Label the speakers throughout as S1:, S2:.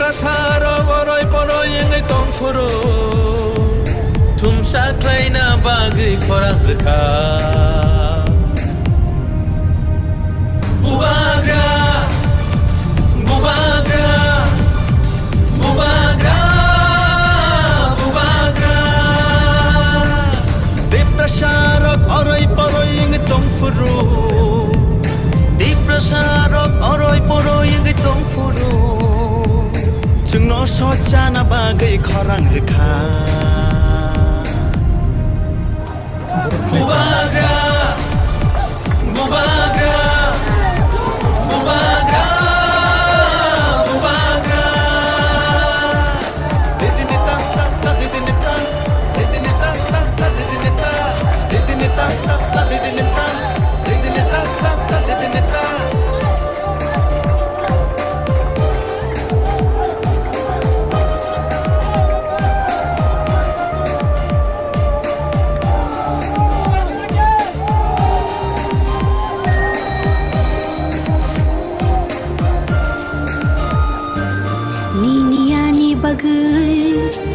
S1: prasarok oroy poroy ngai tongfuro Thumsa klaina bagui khorang rekha Bubagra Bubagra Bubagra Bubagra De prasarok oroy poroy ngai tongfuro De prasarok oroy poroy ngai tongfuro Chungno sochana bagai khorang rekha Bubagra Bubagra Bubagra Bubagra Didinita didinita didinita didinita didinita didinita didinita didinita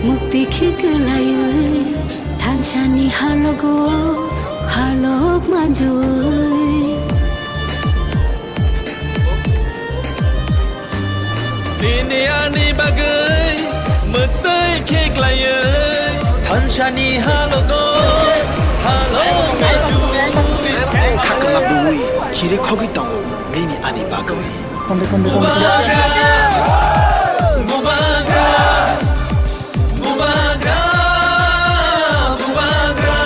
S2: Mukti khiklayoi Thanchani halogo halok manjoi
S1: Niniani bagai mukti khiklayoi Thanchani halogo halok manjoi
S3: Kakalabui kire khogi tongo nini ani bagai
S1: Bubagra Bubagra Bubagra Bubagra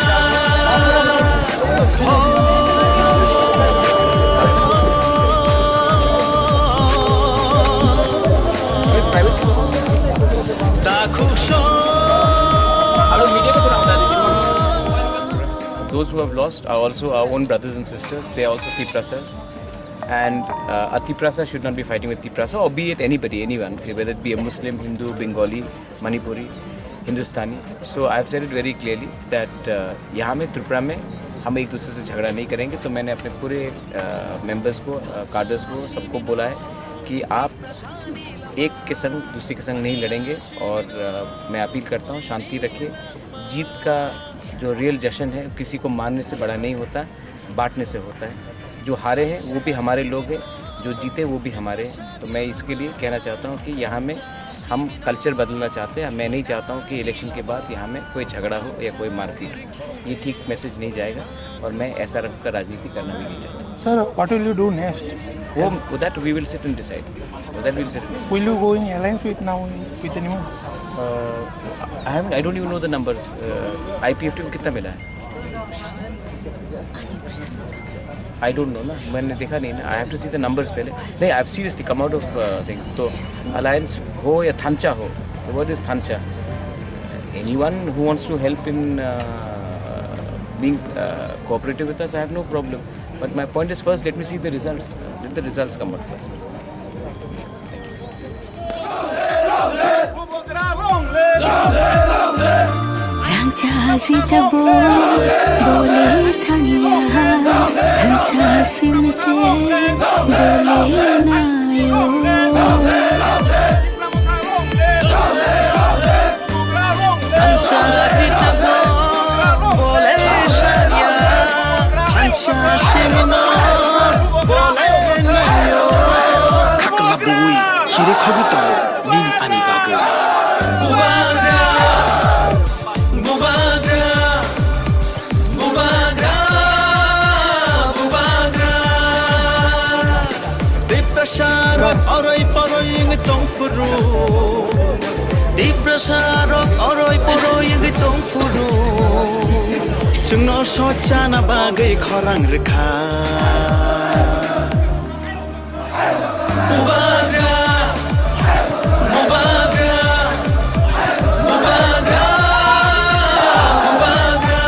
S4: Those who have lost are also our own brothers and sisters. They are also Tiprasas. And a Tiprasa should not be fighting with Tiprasa, or be it anybody, anyone, whether it be a Muslim, Hindu, Bengali, Manipuri, Hindustani. So I have said it very clearly that यहाँ में त्रिपुरा में हम एक दूसरे से झगड़ा नहीं करेंगे. तो मैंने अपने पूरे मेंबर्स को, कार्डर्स को, सबको बोला है कि आप एक के संग दूसरे के संग नहीं लड़ेंगे. और मैं अपील करता हूँ शांति रखिए. जीत का जो रियल जश्न है किसी को मारने से बड़ा नहीं होता, बांटने से होता है. जो हारे हैं वो भी हमारे लोग हैं, जो जीते वो भी हमारे हैं. तो मैं इसके लिए कहना चाहता हूँ कि यहाँ में हम कल्चर बदलना चाहते हैं. मैं नहीं चाहता हूँ कि इलेक्शन के बाद यहाँ में कोई झगड़ा हो या कोई मारपीट हो. ये ठीक मैसेज नहीं जाएगा और मैं ऐसा रंग का राजनीति करना भी नहीं चाहता.
S5: Sir, what will you do next?
S4: That we will sit and decide.
S5: Will you go in alliance with anyone?
S4: I don't even know the numbers. IPFT को कितना मिला है? I don't know ना, मैंने देखा नहीं ना. I have to see the numbers पहले. नहीं, I've seriously come out of thing. तो alliance हो या थांचा हो, the word is थांचा. Anyone who wants to help in being cooperative with us, I have no problem. But my point is, first let me see the results. Let the results come out first.
S2: Rangchagri jabo bole sanya Thancha shim se bole nayo
S1: Rangchagri jabo bole sanya Thancha shim bole nayo
S3: Kakalabui kire khogi tongo nini ani bagai
S1: Bubagra Bubagra Bubagra Bubagra De prasarok oroy poroy ngai tongfuro De prasarok oroy poroy ngai tongfuro Chungno sochana bagai khorang rekha Bubagra Bubagra Bubagra Bubagra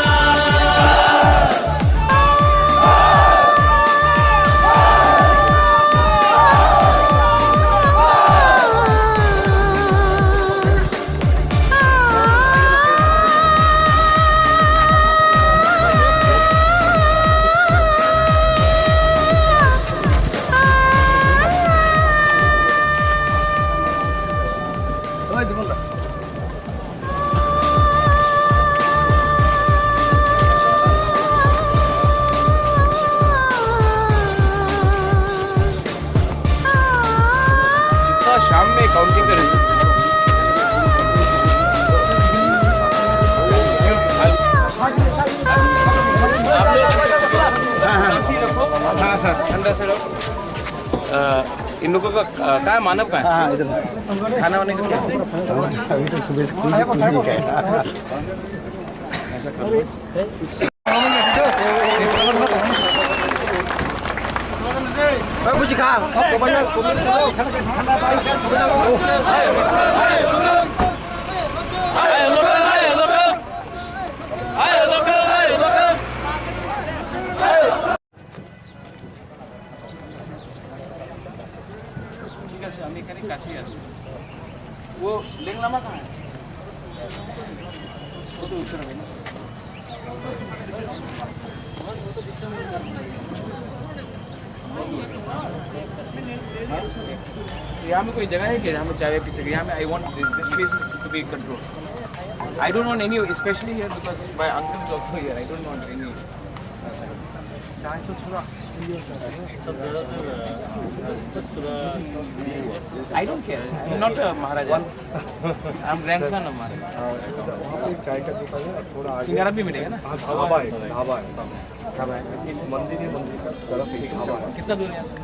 S4: अंदर से लोग इन लोगों का क्या मानव का है?
S3: हाँ इधर
S4: खाना वाने का क्या?
S3: अभी तो सुबह से कुछ नहीं खाया कुछ खा
S4: ঠিক আছে আমি এখানে কাছেই আছি ও লেংলামা कहाँ है वो तो उस तरफ है ना यहाँ में कोई जगह है कि जहाँ में चाय पी सके यहाँ में I want this place to be control I don't want any specially here because my uncle is also here I don't want any I don't care. I'm not a Maharaja. I'm grandson of Maharaja.
S6: चाय का दुकान है थोड़ा आगे
S4: सिंगारा भी मिलेगा ना?
S6: हाँ ढाबा है ढाबा है
S4: ढाबा है।
S6: एक मंदिर है मंदिर का तरफ एक ढाबा है
S4: कितना दूर है यहाँ से?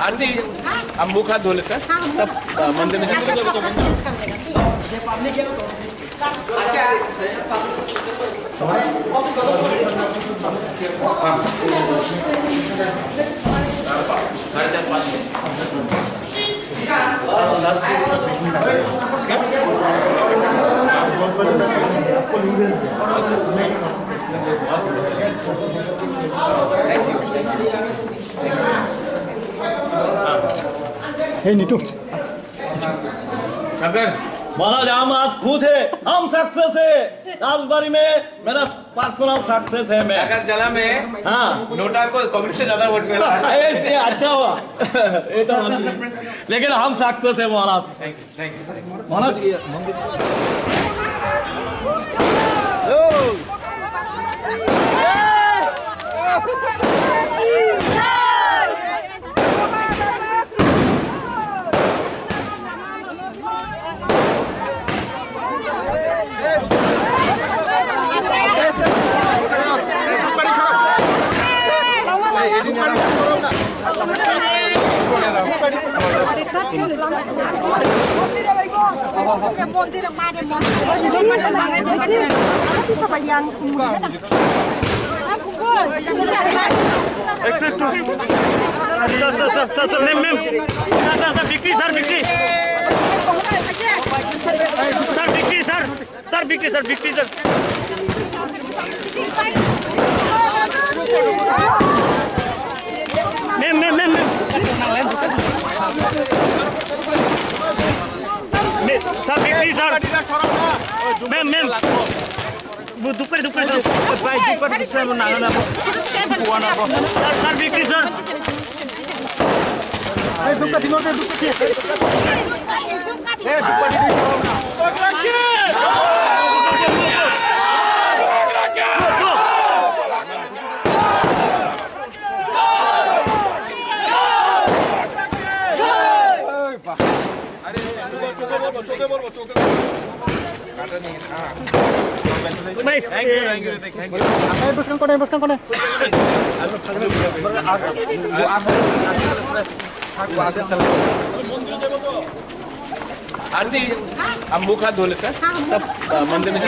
S4: आरती हम मुँह हाथ धो लेते हैं तब मंदिर में साढ़े 4-5
S6: हे नीतू
S4: शंकर
S7: महाराज हम आज खुद है हम सक्सेस है राजबाड़ी में मेरा पर्सनल सक्सेस है मैं
S4: शंकर जला में
S7: हाँ
S4: नोटा को कांग्रेस से ज्यादा वोट मिला
S7: ये अच्छा हुआ ये तो लेकिन हम सक्सेस है महाराज महाराज ये मंदिर Sir,
S4: आरती हम मुख हाथ धो लेते हैं तब मंदिर में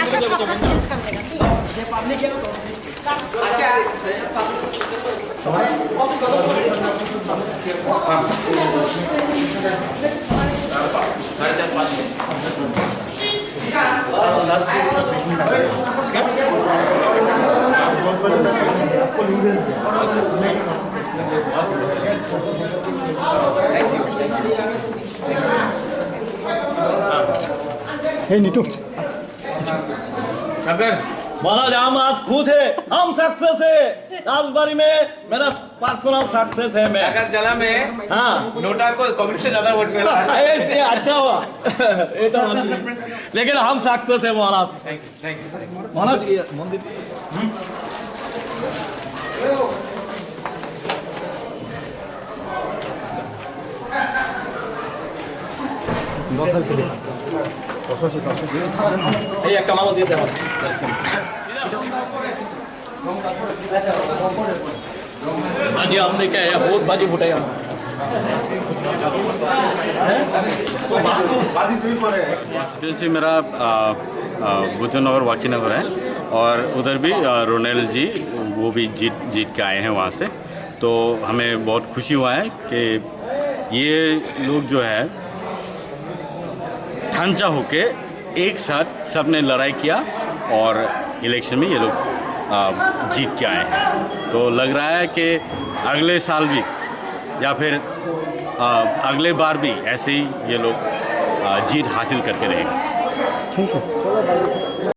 S7: शंकर महाराज हम आज खुश है, हम सक्सेस है। राजबाड़ी में मेरा पर्सनल सक्सेस है। मैं
S4: अगर जला में
S7: हाँ
S4: नोटा को कांग्रेस से ज्यादा वोट मिला
S7: ये अच्छा हुआ ये तो लेकिन हम सक्सेस है महाराज। महाराज ये मंदिर এই একটা মালা দিয়ে দেওয়া बाजी हमने क्या है बहुत बाजी फुटाई हम
S8: जैसे मेरा बुद्धनगर वाकीनगर है और उधर भी रोनेल जी वो भी जीत के आए हैं वहाँ से। तो हमें बहुत खुशी हुआ है कि ये लोग जो है ढांचा होके एक साथ सबने लड़ाई किया और इलेक्शन में ये लोग जीत के आए हैं। तो लग रहा है कि अगले साल भी या फिर अगले बार भी ऐसे ही ये लोग जीत हासिल करके रहेंगे।